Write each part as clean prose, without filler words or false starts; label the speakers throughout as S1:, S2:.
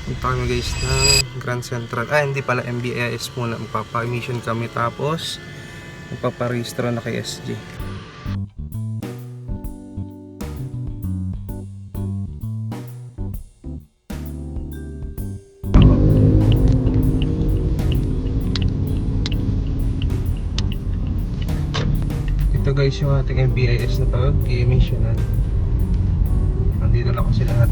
S1: Punta kami guys ng Grand Central. Hindi pala, MBIS muna. Magpapa-emission kami tapos magpaparehistro na kay SG. Ito guys yung ating MBIS na pag-emissionan. Nandito na kasi lahat.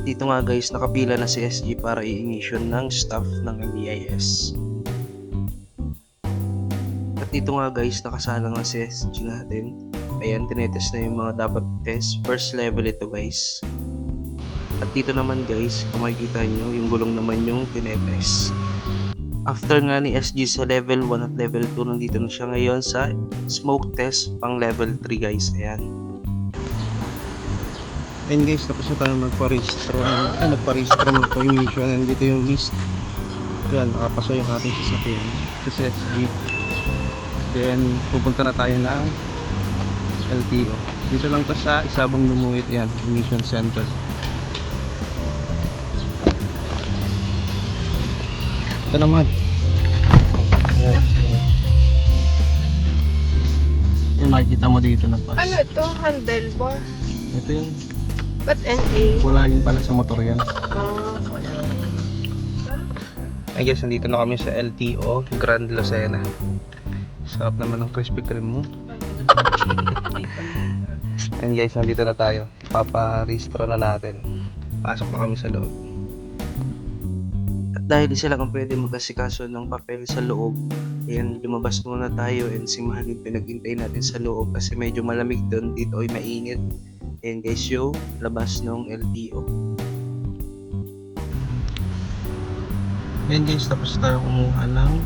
S2: Dito nga guys, nakapila na si SG para i-emission ng staff ng MBIS. At dito nga guys, nakasalang na si SG natin. Ayan, tinetest na yung mga dapat test. First level ito guys. At dito naman guys, kung makikita nyo, yung gulong naman yung tinetest. After nga ni SG sa level 1 at level 2, nandito na siya ngayon sa smoke test pang level 3 guys. Ayan.
S1: Ayun guys, tapos na tayo magparehistro. Nagparehistro mag-emission. Nandito yung list. Yan, nakapasa yung ating sasakyan sa SG. Then, pupunta na tayo ng LTO. Dito lang to sa Isabong Lumuit. Yan, emission center. Ito naman. Yan, makikita mo dito na pass.
S3: Ano ito? Handlebar?
S1: Ito yung
S3: Ba't NA?
S1: wala yun pala sa motor yan.
S3: Wala.
S1: I guess nandito na kami sa LTO Grand Lucena. Sarap naman ng crispy cream mo. And guys, nandito na tayo. Paparehistro na natin. Pasok na kami sa loob.
S2: At dahil isa lang ang pwede mag-asikaso ng papel sa loob, ayan, lumabas muna tayo and si Mahal yung pinag-intay natin sa loob kasi medyo malamig doon, dito ay mainit. Ayan guys, yung labas ng LTO.
S1: Ayan guys, tapos tayo kumuha ng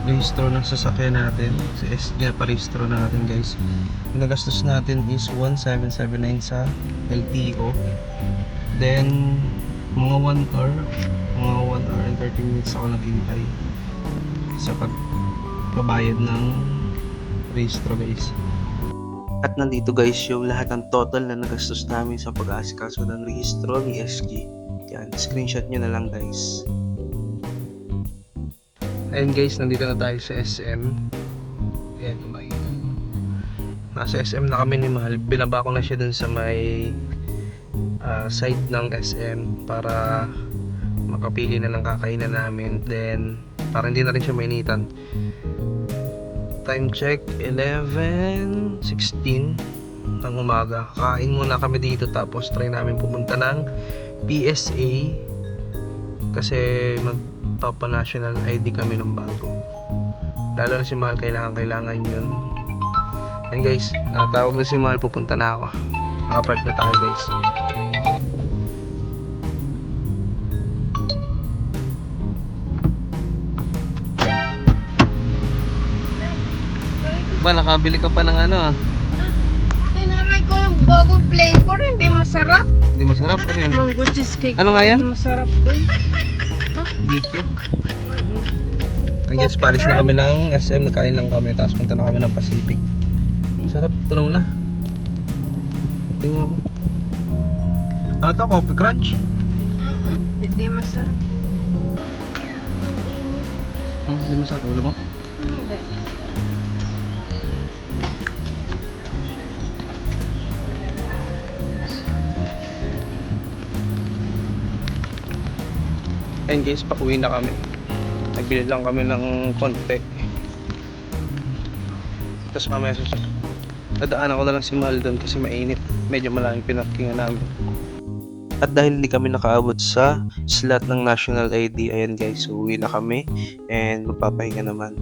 S1: rehistro ng sasakyan natin. Sa SG parehistro na natin guys. Yung nagastos natin is 1,779 sa LTO. Then mga 1 hour and 30 minutes ako naghintay sa pagbabayad ng rehistro guys.
S2: At nandito guys yung lahat ng total na nagastos namin sa pag-aasikaso ng rehistro ni SG. Yan, screenshot nyo na lang guys.
S1: Ayun guys, nandito na tayo sa SM. Ayan, makikita. Nasa SM na kami ni Mahal. Binaba ko na siya dun sa may side ng SM para makapili na ng kakainan namin. Then, para hindi na rin siya mainitan. Time check 11:16 ng umaga. Kain muna kami dito tapos try namin pumunta ng PSA kasi magpapa-national ID kami ng bago. Lalo na si Mahal, kailangan yun. And guys, natawag na si Mahal, pupunta na ako. Nakapark na tayo guys. Ba, nakabili ka pa ng ano?
S3: Tinamay ko yung bagong flavor, hindi masarap.
S1: Hindi masarap pa rin.
S3: Mango cheesecake.
S1: Ano nga yan?
S3: Masarap din.
S1: Dito. I guess palis na kami ng SM, nakain lang kami, tapos punta na kami ng Pacific. Sarap, tunaw na. Tingnan mo. Ano to, Coffee Crunch?
S3: Hindi masarap.
S1: Hindi masarap, ulo mo?
S3: Hindi.
S1: Ayun guys, pauwi na kami. Nagbili lang kami ng konti. Tapos mamaya dadaanan ko na lang si Mahal doon kasi mainit. Medyo malaming pinarkingan namin.
S2: At dahil hindi kami nakaabot sa slot ng national ID, ayan guys, uwi na kami and magpapahinga naman.